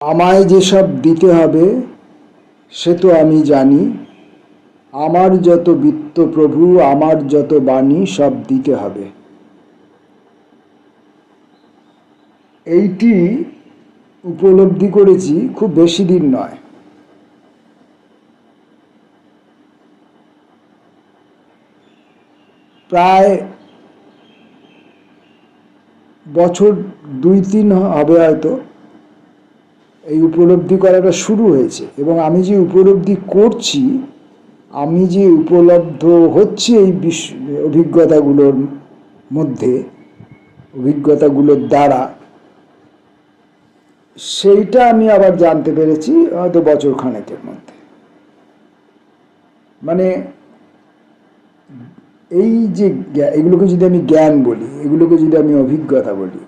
আমায় যেসব দিতে হবে সে তো আমি জানি, আমার যত বিত্ত প্রভু, আমার যত বাণী সব দিতে হবে। এইটি উপলব্ধি করেছি খুব বেশি দিন নয়। প্রায় বছর 2-3 হবে হয়তো এই উপলব্ধি করাটা শুরু হয়েছে, এবং আমি যে উপলব্ধি করছি, আমি যে উপলব্ধ হচ্ছি এই অভিজ্ঞতাগুলোর মধ্যে, অভিজ্ঞতাগুলোর দ্বারা, সেইটা আমি আবার জানতে পেরেছি হয়তো বছর খানেকের মধ্যে। মানে এই যে এগুলোকে যদি আমি জ্ঞান বলি, এগুলোকে যদি আমি অভিজ্ঞতা বলি,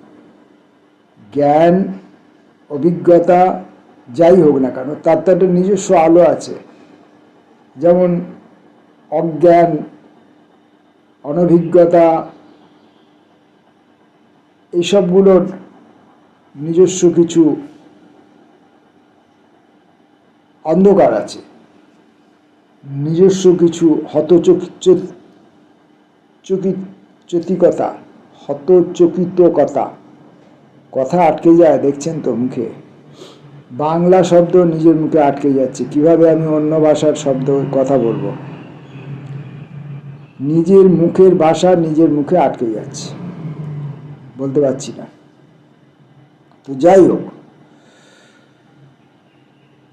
জ্ঞান অভিজ্ঞতা যাই হোক না কেন, তার তো একটা নিজস্ব আলো আছে। যেমন অজ্ঞান, অনভিজ্ঞতা, এইসবগুলোর নিজস্ব কিছু অন্ধকার আছে, নিজস্ব কিছু হতচকিততা, হতচকিতকতা। কথা আটকে যায়, দেখছেন তো মুখে, বাংলা শব্দ নিজের মুখে আটকে যাচ্ছে। কিভাবে আমি অন্য ভাষার শব্দ কথা বলবো? নিজের মুখের ভাষা নিজের মুখে আটকে যাচ্ছে, বলতে পারছি না। তো যাই হোক,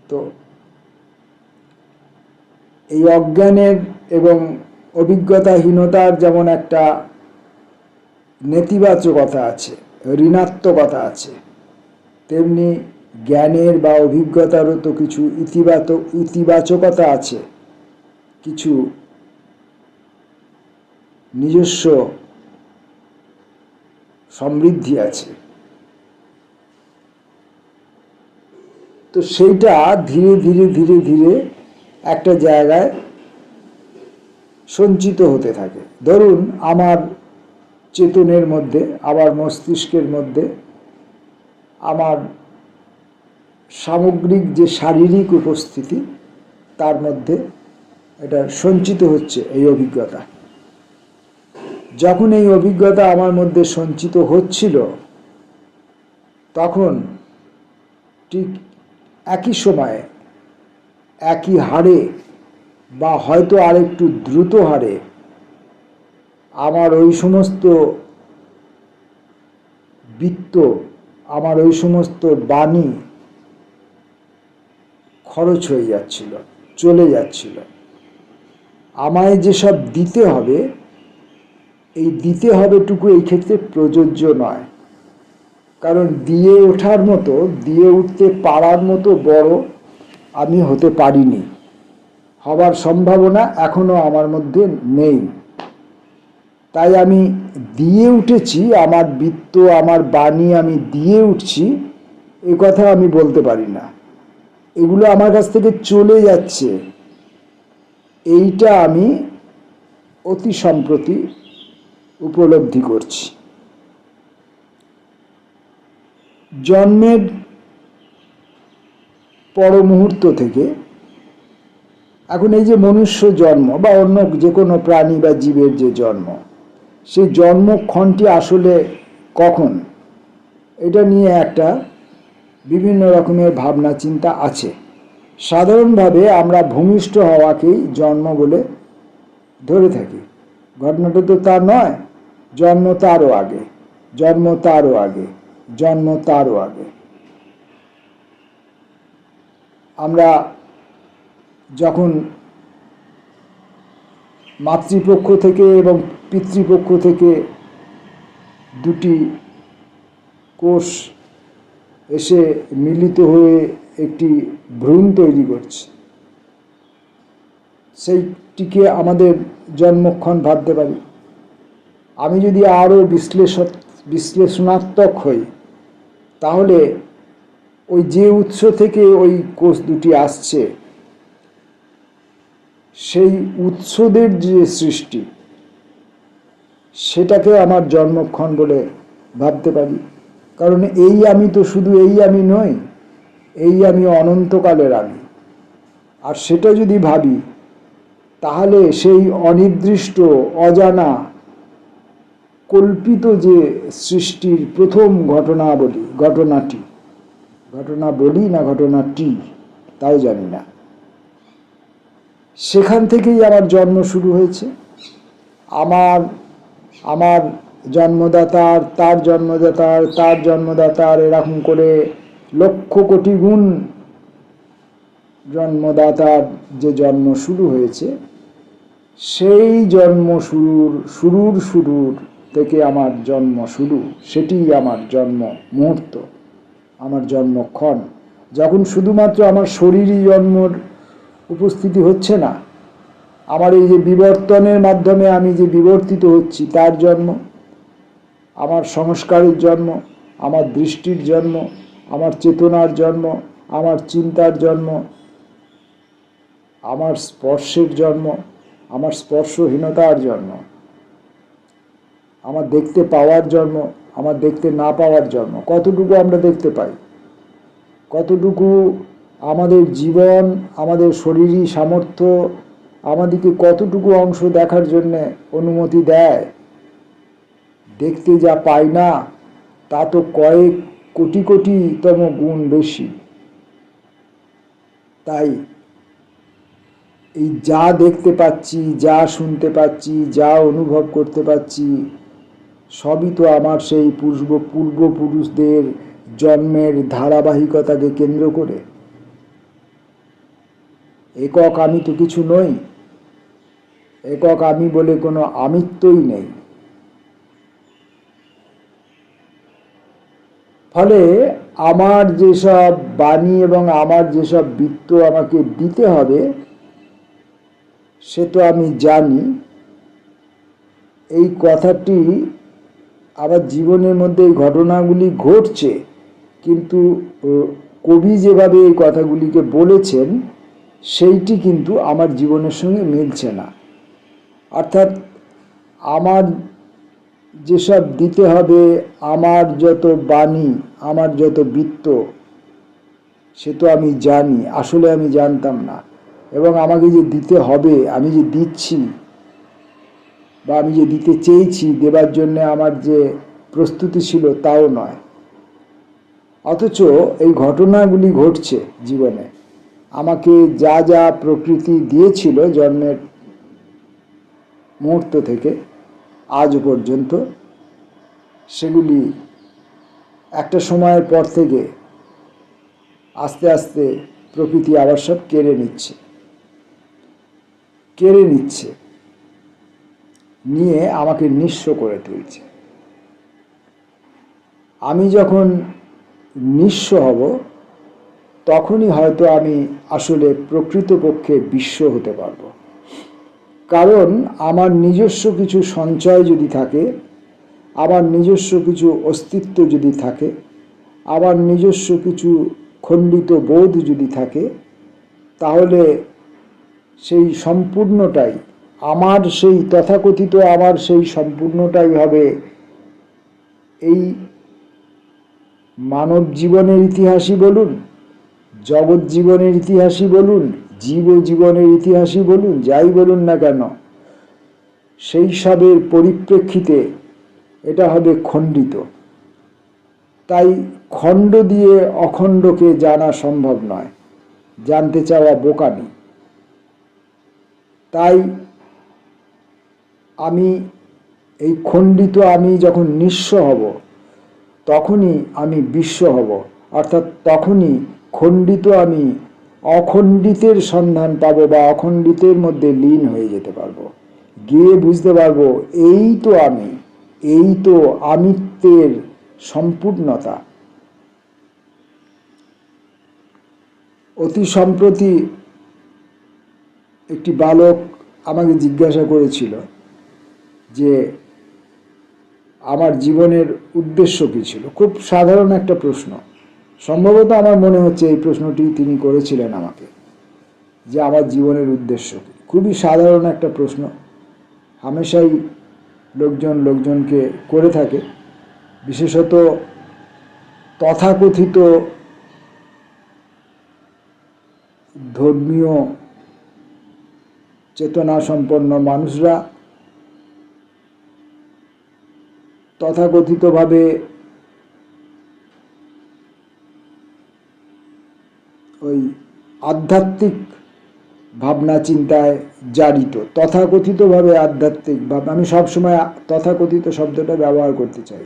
তো এই অজ্ঞানের এবং অভিজ্ঞতাহীনতার যেমন একটা নেতিবাচকতা আছে, ঋণাত্মকতা আছে, তেমনি জ্ঞানের বা অভিজ্ঞতারও তো কিছু ইতিবাচকতা আছে, কিছু নিজস্ব সমৃদ্ধি আছে। তো সেইটা ধীরে ধীরে ধীরে ধীরে একটা জায়গায় সঞ্চিত হতে থাকে। ধরুন আমার চেতনের মধ্যে, আমার মস্তিষ্কের মধ্যে, আমার সামগ্রিক যে শারীরিক উপস্থিতি, তার মধ্যে এটা সঞ্চিত হচ্ছে এই অভিজ্ঞতা। যখন এই অভিজ্ঞতা আমার মধ্যে সঞ্চিত হচ্ছিল, তখন ঠিক একই সময়ে, একই হারে বা হয়তো আরেকটু দ্রুত হারে আমার ওই সমস্ত বিত্ত, আমার ওই সমস্ত বাণী খরচ হয়ে যাচ্ছিল, চলে যাচ্ছিল। আমায় যেসব দিতে হবে, এই দিতে হবেটুকু এই ক্ষেত্রে প্রযোজ্য নয়, কারণ দিয়ে ওঠার মতো, দিয়ে উঠতে পারার মতো বড় আমি হতে পারিনি, হবার সম্ভাবনা এখনো আমার মধ্যে নেই। তাই আমি দিয়ে উঠেছি, আমার বিত্ত, আমার বাণী আমি দিয়ে উঠছি, এ কথা আমি বলতে পারি না। এগুলো আমার কাছ থেকে চলে যাচ্ছে, এইটা আমি অতি সম্প্রতি উপলব্ধি করছি। জন্মের পর মুহূর্ত থেকে, এখন এই যে মনুষ্য জন্ম বা অন্য যে কোনো প্রাণী বা জীবের যে জন্ম, সেই জন্মক্ষণটি আসলে কখন, এটা নিয়ে একটা বিভিন্ন রকমের ভাবনা চিন্তা আছে। সাধারণভাবে আমরা ভূমিষ্ঠ হওয়াকেই জন্ম বলে ধরে থাকি। ঘটনাটা তো তা নয়। জন্ম তারও আগে, জন্ম তারও আগে, জন্ম তারও আগে। আমরা যখন মাতৃপক্ষ থেকে এবং পিতৃপক্ষ থেকে দুটি কোষ এসে মিলিত হয়ে একটি ভ্রূণ তৈরি করছে, সেইটিকে আমাদের জন্মক্ষণ ভাবতে পারি। আমি যদি আরও বিশ্লেষণাত্মক হই, তাহলে ওই যে উৎস থেকে ওই কোষ দুটি আসছে, সেই উৎসদের যে সৃষ্টি, সেটাকে আমার জন্মক্ষণ বলে ভাবতে পারি। কারণ এই আমি তো শুধু এই আমি নই, এই আমি অনন্তকালের আমি। আর সেটা যদি ভাবি, তাহলে সেই অনির্দিষ্ট, অজানা, কল্পিত যে সৃষ্টির প্রথম ঘটনাটি তাও জানি না, সেখান থেকেই আমার জন্ম শুরু হয়েছে। আমার আমার জন্মদাতার, তার জন্মদাতার, তার জন্মদাতার, এরকম করে লক্ষ কোটি গুণ জন্মদাতার যে জন্ম শুরু হয়েছে, সেই জন্ম শুরুর থেকে আমার জন্ম শুরু। সেটি আমার জন্ম মুহূর্ত, আমার জন্মক্ষণ। যখন শুধুমাত্র আমার শরীরই জন্মর উপস্থিতি হচ্ছে না, আমার এই যে বিবর্তনের মাধ্যমে আমি যে বিবর্তিত হচ্ছি তার জন্ম, আমার সংস্কারের জন্ম, আমার দৃষ্টির জন্ম, আমার চেতনার জন্ম, আমার চিন্তার জন্ম, আমার স্পর্শের জন্ম, আমার স্পর্শহীনতার জন্ম, আমার দেখতে পাওয়ার জন্ম, আমার দেখতে না পাওয়ার জন্ম। কতটুকু আমরা দেখতে পাই, কতটুকু আমাদের জীবন, আমাদের শরীরী সামর্থ্য আমাদেরকে কতটুকু অংশ দেখার জন্য অনুমতি দেয়। দেখতে যা পাই না, তা তো কয়েক কোটি কোটিতম গুণ বেশি। তাই এই যা দেখতে পাচ্ছি, যা শুনতে পাচ্ছি, যা অনুভব করতে পাচ্ছি, সবই তো আমার সেই পূর্বপুরুষদের জন্মের ধারাবাহিকতাকে কেন্দ্র করে। একক আমি তো কিছু নই, একক আমি বলে কোনো আমিত্বই নেই। ফলে আমার যেসব বাণী এবং আমার যেসব বৃত্ত আমাকে দিতে হবে, সে তো আমি জানি। এই কথাটি আমার জীবনের মধ্যে এই ঘটনাগুলি ঘটছে, কিন্তু কবি যেভাবে এই কথাগুলিকে বলেছেন সেইটি কিন্তু আমার জীবনের সঙ্গে মিলছে না। অর্থাৎ আমার যেসব দিতে হবে, আমার যত বাণী, আমার যত বৃত্ত, সে তো আমি জানি, আসলে আমি জানতাম না। এবং আমাকে যে দিতে হবে, আমি যে দিচ্ছি বা আমি যে দিতে চেয়েছি, দেবার জন্য আমার যে প্রস্তুতি ছিল তাও নয়। অথচ এই ঘটনাগুলি ঘটছে জীবনে। আমাকে যা যা প্রকৃতি দিয়েছিল জন্মের মুহূর্ত থেকে আজ পর্যন্ত, সেগুলি একটা সময়ের পর থেকে আস্তে আস্তে প্রকৃতি আবার সব কেড়ে নিচ্ছে, নিয়ে আমাকে নিঃস্ব করে তুলছে। আমি যখন নিঃস্ব হব, তখনই হয়তো আমি আসলে প্রকৃতপক্ষে বিশ্ব হতে পারব। কারণ আমার নিজস্ব কিছু সঞ্চয় যদি থাকে, আমার নিজস্ব কিছু অস্তিত্ব যদি থাকে, আমার নিজস্ব কিছু খণ্ডিত বোধ যদি থাকে, তাহলে সেই সম্পূর্ণটাই আমার, সেই তথাকথিত আমার সেই সম্পূর্ণটাই হবে এই মানব জীবনের ইতিহাসই বলুন, জগৎ জীবনের ইতিহাসই বলুন, জীব জীবনের ইতিহাসই বলুন, যাই বলুন না কেন, সেই সবের পরিপ্রেক্ষিতে এটা হবে খণ্ডিত। তাই খণ্ড দিয়ে অখণ্ডকে জানা সম্ভব নয়, জানতে চাওয়া বোকামি। তাই আমি এই খণ্ডিত আমি যখন নিঃস্ব হব, তখনই আমি বিশ্ব হব। অর্থাৎ তখনই খণ্ডিত আমি অখণ্ডিতের সন্ধান পাবো, বা অখণ্ডিতের মধ্যে লীন হয়ে যেতে পারবো, গিয়ে বুঝতে পারবো এই তো আমি, এই তো আমিত্বের সম্পূর্ণতা। অতি সম্প্রতি একটি বালক আমাকে জিজ্ঞাসা করেছিল যে আমার জীবনের উদ্দেশ্য কী ছিল। খুব সাধারণ একটা প্রশ্ন, সম্ভবত আমার মনে হচ্ছে এই প্রশ্নটি তিনি করেছিলেন আমাকে, যে আমার জীবনের উদ্দেশ্য কী। খুবই সাধারণ একটা প্রশ্ন, হামেশাই লোকজনকে করে থাকে, বিশেষত তথাকথিত ধর্মীয় চেতনা সম্পন্ন মানুষরা তথাকথিতভাবে ওই আধ্যাত্মিক ভাবনা চিন্তায় জারিত। তথাকথিতভাবে আধ্যাত্মিক ভাবনা, আমি সবসময় তথাকথিত শব্দটা ব্যবহার করতে চাই,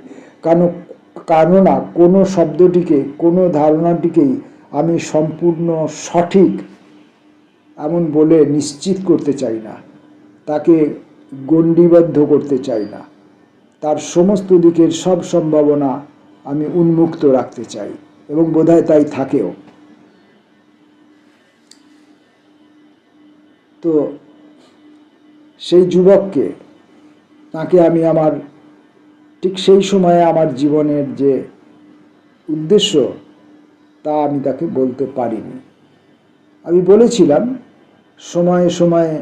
কেননা কোনো শব্দটিকে, কোনো ধারণাটিকেই আমি সম্পূর্ণ সঠিক এমন বলে নিশ্চিত করতে চাই না, তাকে গণ্ডিবদ্ধ করতে চাই না, তার সমস্ত দিকের সব সম্ভাবনা আমি উন্মুক্ত রাখতে চাই, এবং বোধহয় তাই থাকেও। তো সেই যুবককে, তাকে আমি আমার ঠিক সেই সময়ে আমার জীবনের যে উদ্দেশ্য তা আমি তাকে বলতে পারিনি। আমি বলেছিলাম সময়ে সময়ে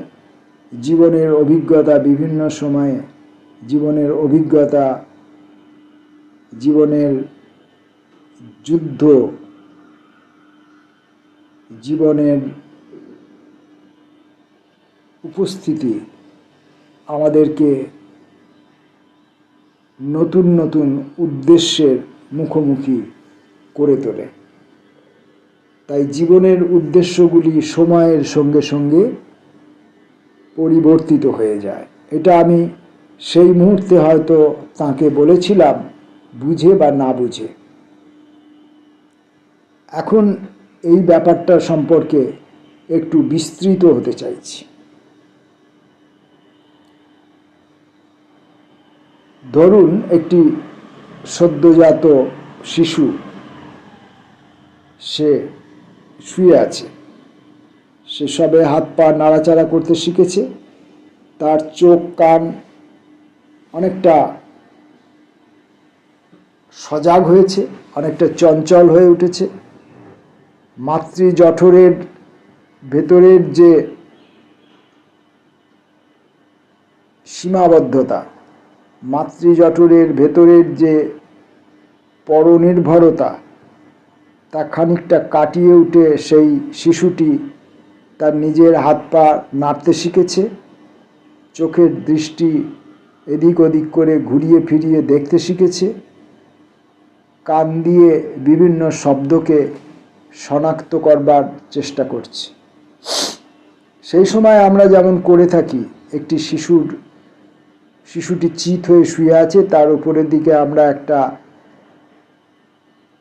জীবনের অভিজ্ঞতা, বিভিন্ন সময়ে জীবনের অভিজ্ঞতা, জীবনের যুদ্ধ, জীবনের উপস্থিতি আমাদেরকে নতুন নতুন উদ্দেশ্যের মুখোমুখি করে তোলে। তাই জীবনের উদ্দেশ্যগুলি সময়ের সঙ্গে সঙ্গে পরিবর্তিত হয়ে যায়। এটা আমি সেই মুহূর্তে হয়তো তাকে বলেছিলাম, বুঝে বা না বুঝে। এখন এই ব্যাপারটা সম্পর্কে একটু বিস্তৃত হতে চাইছি। ধরুন একটি সদ্যজাত শিশু, সে শুয়ে আছে, সে সবে হাত পা নাড়াচাড়া করতে শিখেছে, তার চোখ কান অনেকটা সজাগ হয়েছে, অনেকটা চঞ্চল হয়ে উঠেছে। মাতৃজঠরের ভেতরের যে সীমাবদ্ধতা, মাতৃজঠরের ভেতরের যে পরনির্ভরতা, তা খানিকটা কাটিয়ে উঠে সেই শিশুটি তার নিজের হাত পা নাড়তে শিখেছে, চোখের দৃষ্টি এদিক ওদিক করে ঘুরিয়ে ফিরিয়ে দেখতে শিখেছে, কান দিয়ে বিভিন্ন শব্দকে শনাক্ত করবার চেষ্টা করছে। সেই সময় আমরা যেমন করে থাকি, একটি শিশুটি চিত হয়ে শুয়ে আছে, তার উপরের দিকে আমরা একটা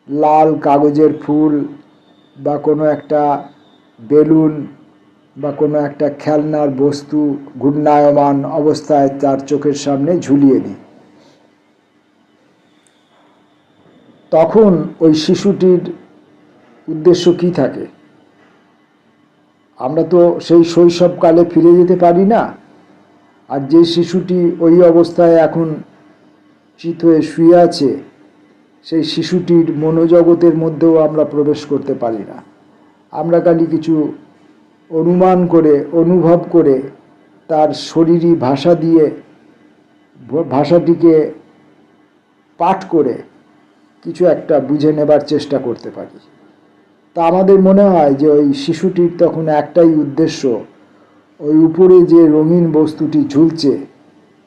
লাল কাগজের ফুল বা কোনো একটা বেলুন বা কোনো একটা খেলনার বস্তু ঘূর্ণায়মান অবস্থায় তার চোখের সামনে ঝুলিয়ে দিই। তখন ওই শিশুটির উদ্দেশ্য কি থাকে? আমরা তো সেই শৈশবকালে ফিরে যেতে পারি না, আর যে শিশুটি ওই অবস্থায় এখন চিত হয়ে শুয়ে আছে, সেই শিশুটির মনোজগতের মধ্যেও আমরা প্রবেশ করতে পারি না। আমরা খালি কিছু অনুমান করে, অনুভব করে, তার শরীরী ভাষা দিয়ে, ভাষাটিকে পাঠ করে কিছু একটা বুঝে নেবার চেষ্টা করতে পারি। তা আমাদের মনে হয় যে ওই শিশুটির তখন একটাই উদ্দেশ্য, ওই উপরে যে রঙিন বস্তুটি ঝুলছে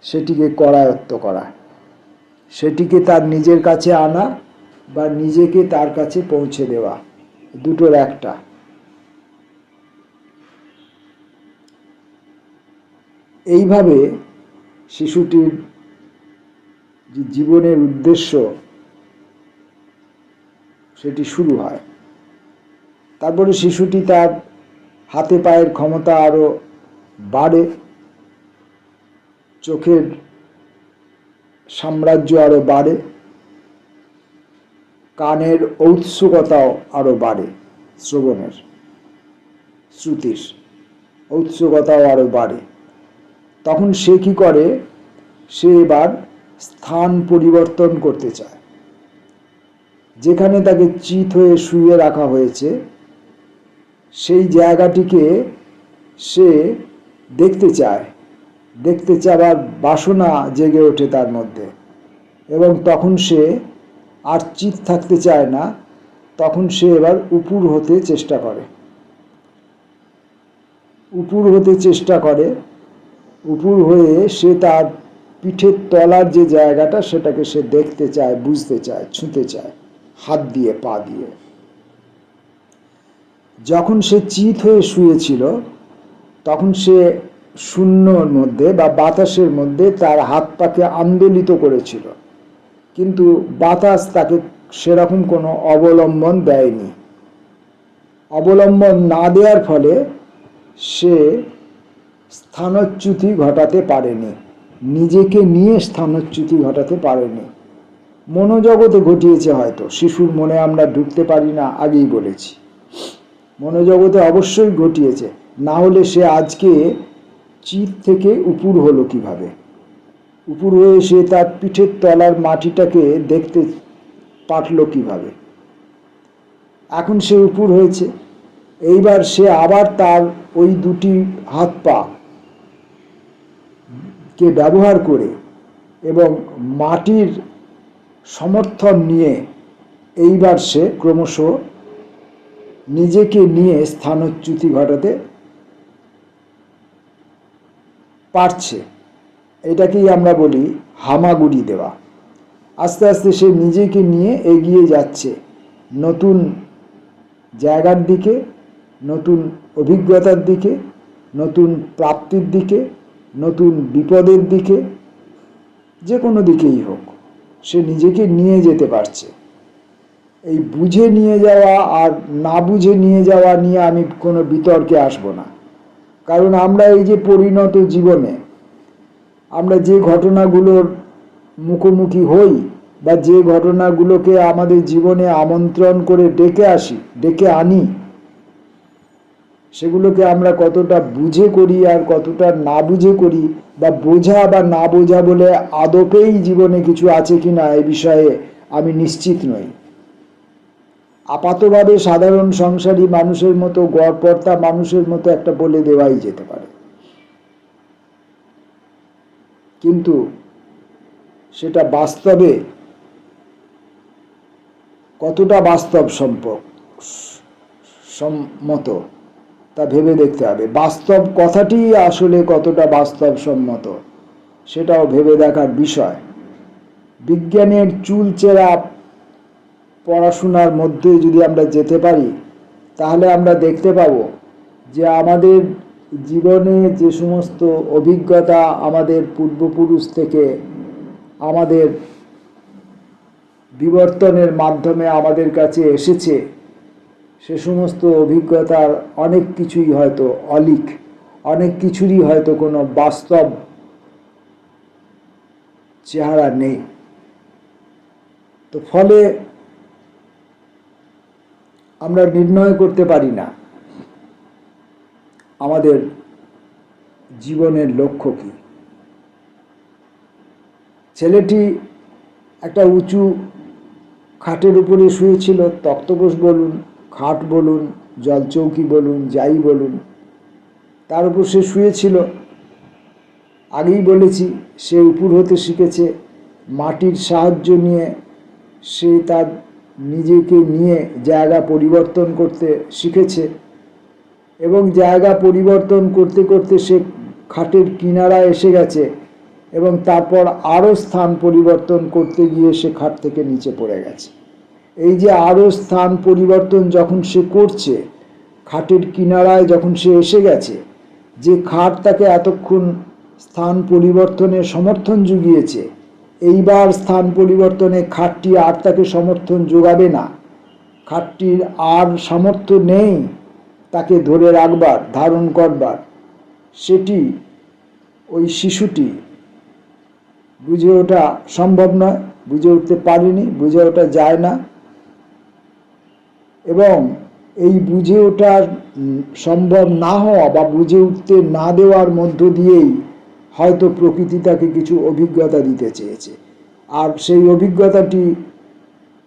সেটিকে করায়ত্ত করা, সেটিকে তার নিজের কাছে আনা বা নিজেকে তার কাছে পৌঁছে দেওয়া, দুটোর একটা। এইভাবে শিশুটির যে জীবনের উদ্দেশ্য সেটি শুরু হয়। তারপরে শিশুটি তার হাতে পায়ের ক্ষমতা আরো বাড়ে, চোখের সাম্রাজ্য আরো বাড়ে, কানের ঔৎসুকতাও আরো বাড়ে, শ্রবণের, শ্রুতির ঔৎসুকতাও আরো বাড়ে। তখন সে কি করে? সে এবার স্থান পরিবর্তন করতে চায়। যেখানে তাকে চিত হয়ে শুয়ে রাখা হয়েছে সেই জায়গাটিকে সে দেখতে চায়, দেখতে চাওয়ার বাসনা জেগে ওঠে তার মধ্যে, এবং তখন সে আর চিত থাকতে চায় না, তখন সে এবার উপুর হতে চেষ্টা করে। উপুর হতে চেষ্টা করে, উপুর হয়ে সে তার পিঠের তলার যে জায়গাটা সেটাকে সে দেখতে চায়, বুঝতে চায়, ছুঁতে চায় হাত দিয়ে, পা দিয়ে। যখন সে চিত হয়ে শুয়েছিল তখন সে শূন্যর মধ্যে বা বাতাসের মধ্যে তার হাত পাকে আন্দোলিত করেছিল, কিন্তু বাতাস তাকে সেরকম কোনো অবলম্বন দেয়নি। অবলম্বন না দেওয়ার ফলে সে স্থানচ্যুতি ঘটাতে পারেনি, নিজেকে নিয়ে স্থানচ্যুতি ঘটাতে পারেনি। মনোজগতে ঘটিয়েছে হয়তো, শিশুর মনে আমরা ঢুকতে পারি না, আগেই বলেছি। মনোজগতে অবশ্যই ঘটিয়েছে, না হলে সে আজকে চিত থেকে উপুর হলো কিভাবে? উপুর হয়ে সে তার পিঠের তলার মাটিটাকে দেখতে পারল কিভাবে? এখন সে উপুর হয়েছে, এইবার সে আবার তার ওই দুটি হাত পা কে ব্যবহার করে এবং মাটির সমর্থন নিয়ে এইবার সে ক্রমশ নিজেকে নিয়ে স্থানচ্যুতি ঘটাতে পারছে। এটাকেই আমরা বলি হামাগুড়ি দেওয়া। আস্তে আস্তে সে নিজেকে নিয়ে এগিয়ে যাচ্ছে নতুন জায়গার দিকে, নতুন অভিজ্ঞতার দিকে, নতুন প্রাপ্তির দিকে, নতুন বিপদের দিকে, যে কোনো দিকেই হোক সে নিজেকে নিয়ে যেতে পারছে। এই বুঝে নিয়ে যাওয়া আর না বুঝে নিয়ে যাওয়া নিয়ে আমি কোনো বিতর্কে আসব না, কারণ আমরা এই যে পরিণত জীবনে আমরা যে ঘটনাগুলোর মুখোমুখি হই বা যে ঘটনাগুলোকে আমাদের জীবনে আমন্ত্রণ করে ডেকে আনি, সেগুলোকে আমরা কতটা বুঝে করি আর কতটা না বুঝে করি, বা বোঝা বা না বোঝা বলে আদপেই জীবনে কিছু আছে কিনা এই বিষয়ে আমি নিশ্চিত নই। আপাতভাবে সাধারণ সংসারী মানুষের মতো, গড়পড়তা মানুষের মতো একটা বলে দেওয়াই যেতে পারে, কিন্তু সেটা বাস্তবে কতটা বাস্তব সম্মত তা ভেবে দেখতে হবে। বাস্তব কথাটি আসলে কতটা বাস্তবসম্মত সেটাও ভেবে দেখার বিষয়। বিজ্ঞানের চুলচেরা পড়াশোনার মধ্যে যদি আমরা যেতে পারি, তাহলে আমরা দেখতে পাব যে আমাদের জীবনে যে সমস্ত অভিজ্ঞতা আমাদের পূর্বপুরুষ থেকে আমাদের বিবর্তনের মাধ্যমে আমাদের কাছে এসেছে, সে সমস্ত অভিজ্ঞতার অনেক কিছুই হয়তো অলীক, অনেক কিছুরই হয়তো কোনো বাস্তব চেহারা নেই। তো ফলে আমরা নির্ণয় করতে পারি না আমাদের জীবনের লক্ষ্য কী। ছেলেটি একটা উঁচু খাটের উপরে শুয়েছিল, তক্তপোষ বলুন, খাট বলুন, জলচৌকি বলুন, যাই বলুন, তার উপর সে শুয়েছিল। আগেই বলেছি সে উপুর হতে শিখেছে, মাটির সাহায্য নিয়ে সে তার নিজেকে নিয়ে জায়গা পরিবর্তন করতে শিখেছে, এবং জায়গা পরিবর্তন করতে করতে সে খাটের কিনারায় এসে গেছে, এবং তারপর আরও স্থান পরিবর্তন করতে গিয়ে সে খাট থেকে নিচে পড়ে গেছে। এই যে আরও স্থান পরিবর্তন যখন সে করছে, খাটের কিনারায় যখন সে এসে গেছে, যে খাট তাকে এতক্ষণ স্থান পরিবর্তনের সমর্থন জুগিয়েছে, এইবার স্থান পরিবর্তনে খাটটি আর তাকে সমর্থন যোগাবে না। খাটটির আর সামর্থ্য নেই তাকে ধরে রাখবার, ধারণ করবার। সেটি ওই শিশুটি বুঝে ওঠা সম্ভব নয়, বুঝে উঠতে পারেনি, বুঝে ওঠা যায় না। এবং এই বুঝে ওঠা সম্ভব না হওয়া বা বুঝে উঠতে না দেওয়ার মধ্য দিয়েই হয়তো প্রকৃতি তাকে কিছু অভিজ্ঞতা দিতে চেয়েছে, আর সেই অভিজ্ঞতাটি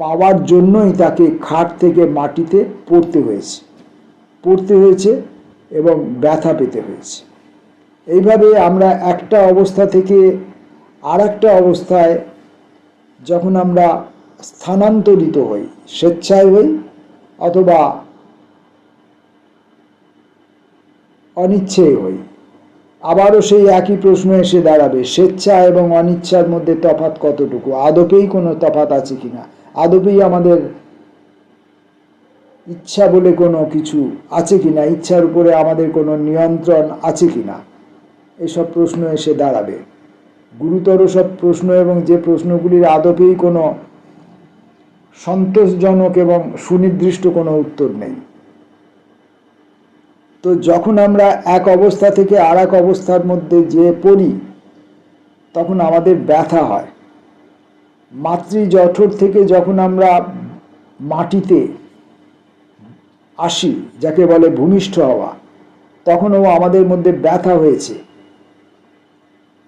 পাওয়ার জন্যই তাকে খাট থেকে মাটিতে পড়তে হয়েছে এবং ব্যথা পেতে হয়েছে। এইভাবে আমরা একটা অবস্থা থেকে আর একটা অবস্থায় যখন আমরা স্থানান্তরিত হই, স্বেচ্ছায় হই অথবা অনিচ্ছেই হই। আবারও সেই একই প্রশ্ন এসে দাঁড়াবে, স্বেচ্ছা এবং অনিচ্ছার মধ্যে তফাৎ কতটুকু? আদপেই কোনো তফাৎ আছে কিনা? আদপেই আমাদের ইচ্ছা বলে কোনো কিছু আছে কিনা? ইচ্ছার উপরে আমাদের কোনো নিয়ন্ত্রণ আছে কিনা? এসব প্রশ্ন এসে দাঁড়াবে। গুরুতর সব প্রশ্ন, এবং যে প্রশ্নগুলির আদপেই কোনো সন্তোষজনক এবং সুনির্দিষ্ট কোনো উত্তর নেই। তো যখন আমরা এক অবস্থা থেকে আর এক অবস্থার মধ্যে যে পড়ি, তখন আমাদের ব্যথা হয়। মাতৃজঠর থেকে যখন আমরা মাটিতে আসি, যাকে বলে ভূমিষ্ঠ হওয়া, তখনও আমাদের মধ্যে ব্যথা হয়েছে।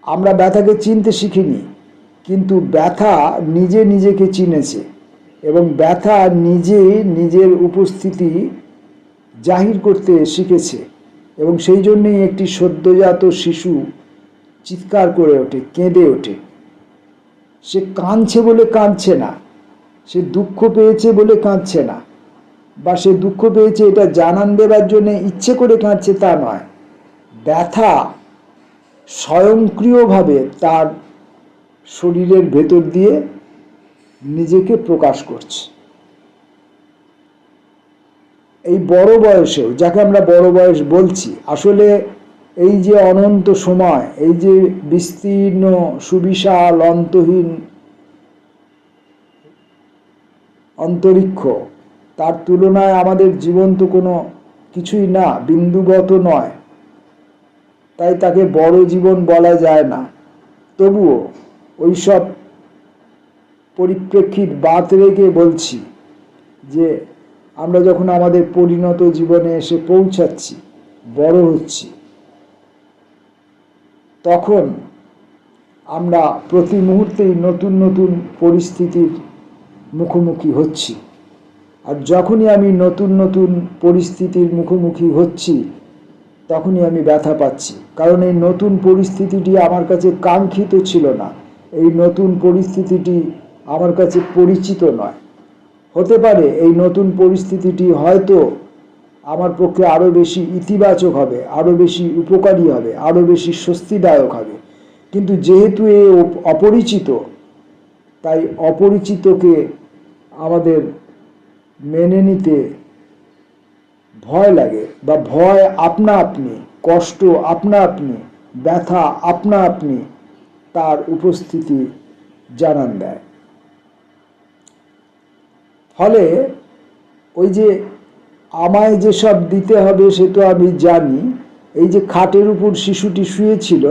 আমরা ব্যথাকে চিনতে শিখিনি, কিন্তু ব্যথা নিজে নিজেকে চিনেছে, এবং ব্যথা নিজে নিজের উপস্থিতি জাহির করতে শিখেছে। এবং সেই জন্যই একটি সদ্যজাত শিশু চিৎকার করে ওঠে, কেঁদে ওঠে। সে কাঁদছে বলে কাঁদছে না, সে দুঃখ পেয়েছে বলে কাঁদছে না, বা সে দুঃখ পেয়েছে এটা জানান দেবার জন্য ইচ্ছে করে কাঁদছে তা নয়। ব্যথা স্বয়ংক্রিয়ভাবে তার শরীরের ভেতর দিয়ে নিজেকে প্রকাশ করছে। এই বড় বয়সেও, যাকে আমরা বড় বয়স বলছি, আসলে এই যে অনন্ত সময়, এই যে বিস্তীর্ণ সুবিশাল অন্তহীন অন্তরিক্ষ, তার তুলনায় আমাদের জীবন তো কোনো কিছুই না, বিন্দুগত নয়। তাই তাকে বড় জীবন বলা যায় না। তবুও ওইসব পরিপ্রেক্ষিত বাদ রেখে বলছি যে আমরা যখন আমাদের পরিণত জীবনে এসে পৌঁছাচ্ছি, বড় হচ্ছি, তখন আমরা প্রতি মুহূর্তেই নতুন নতুন পরিস্থিতির মুখোমুখি হচ্ছি। আর যখনই আমি নতুন নতুন পরিস্থিতির মুখোমুখি হচ্ছি, তখনই আমি ব্যথা পাচ্ছি। কারণ এই নতুন পরিস্থিতিটি আমার কাছে কাঙ্ক্ষিত ছিল না, এই নতুন পরিস্থিতিটি আমার কাছে পরিচিত নয়। হতে পারে এই নতুন পরিস্থিতিটি হয়তো আমার পক্ষে আরও বেশি ইতিবাচক হবে, আরও বেশি উপকারী হবে, আরও বেশি স্বস্তিদায়ক হবে। কিন্তু যেহেতু এ অপরিচিত, তাই অপরিচিতকে আমাদের মেনে নিতে ভয় লাগে, বা ভয় আপনা আপনি, কষ্ট আপনা আপনি, ব্যথা আপনা আপনি তার উপস্থিতি জানান দেয়। ফলে ওই যে আমায় যেসব দিতে হবে সে তো আমি জানি। এই যে খাটের উপর শিশুটি শুয়েছিল,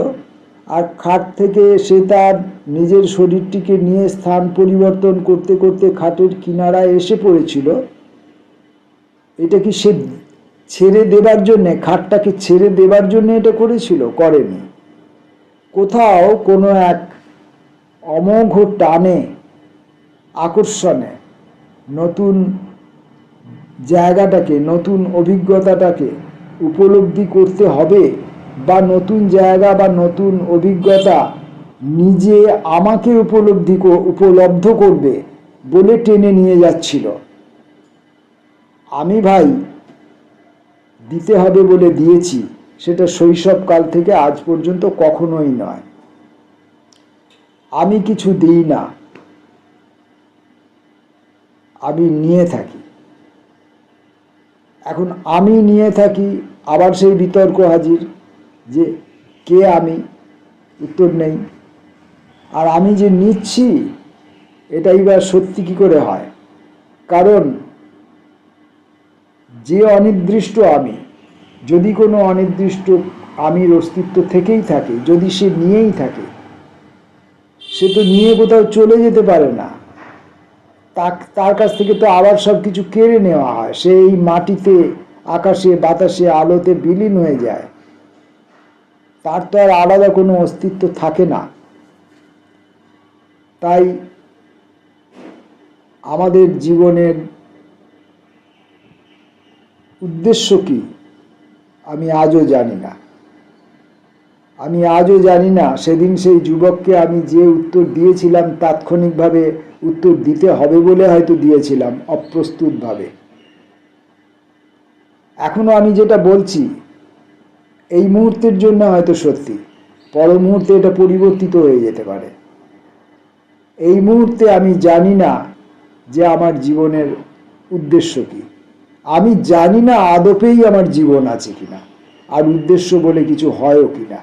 আর খাট থেকে সে তার নিজের শরীরটিকে নিয়ে স্থান পরিবর্তন করতে করতে খাটের কিনারায় এসে পড়েছিল, এটা কি সে ছেড়ে দেবার জন্যে, খাটটাকে ছেড়ে দেবার জন্য এটা করেছিল? করেনি। কোথাও কোনো এক অমোঘ টানে, আকর্ষণে নতুন জায়গাটাকে, নতুন অভিজ্ঞতাটাকে উপলব্ধি করতে হবে, বা নতুন জায়গা বা নতুন অভিজ্ঞতা নিজে আমাকে উপলব্ধ করবে বলে টেনে নিয়ে যাচ্ছিল। আমি ভাই দিতে হবে বলে দিয়েছি, সেটা শৈশবকাল থেকে আজ পর্যন্ত কখনোই নয়। আমি কিছু দিই না, আমি নিয়ে থাকি। এখন আমি নিয়ে থাকি, আবার সেই বিতর্ক হাজির যে কে আমি, উত্তর নেই। আর আমি যে নিচ্ছি, এটাই বা সত্যি কি করে হয়? কারণ যে অনির্দিষ্ট আমি, যদি কোনো অনির্দিষ্ট আমির অস্তিত্ব থেকেই থাকে, যদি সে নিয়েই থাকে, সে তো নিয়ে কোথাও চলে যেতে পারে না। তার কাছ থেকে তো আবার সব কিছু কেড়ে নেওয়া হয়। সেই মাটিতে, আকাশে, বাতাসে, আলোতে বিলীন হয়ে যায়। তার তো আর আলাদা কোনো অস্তিত্ব থাকে না। তাই আমাদের জীবনের উদ্দেশ্য কি আমি আজও জানি না। আমি আজও জানি না সেদিন সেই যুবককে আমি যে উত্তর দিয়েছিলাম, তাৎক্ষণিকভাবে উত্তর দিতে হবে বলে হয়তো দিয়েছিলাম, অপ্রস্তুতভাবে। এখনো আমি যেটা বলছি, এই মুহূর্তের জন্য হয়তো সত্যি, পর মুহূর্তে এটা পরিবর্তিত হয়ে যেতে পারে। এই মুহূর্তে আমি জানি না যে আমার জীবনের উদ্দেশ্য কি, আমি জানি না আদপেই আমার জীবন আছে কিনা, আর উদ্দেশ্য বলে কিছু হয়ও কিনা,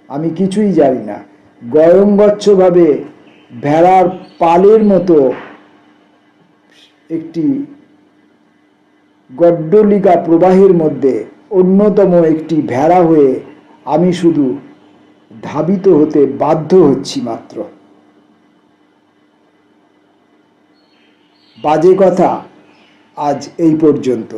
আমি কিছুই জানি না। গয়ঙ্গচ্ছভাবে ভেড়ার পালের মতো একটি গড্ডলিকা প্রবাহের মধ্যে অন্যতম একটি ভেড়া হয়ে আমি শুধু ধাবিত হতে বাধ্য হচ্ছি মাত্র। বাজে কথা আজ এই পর্যন্ত।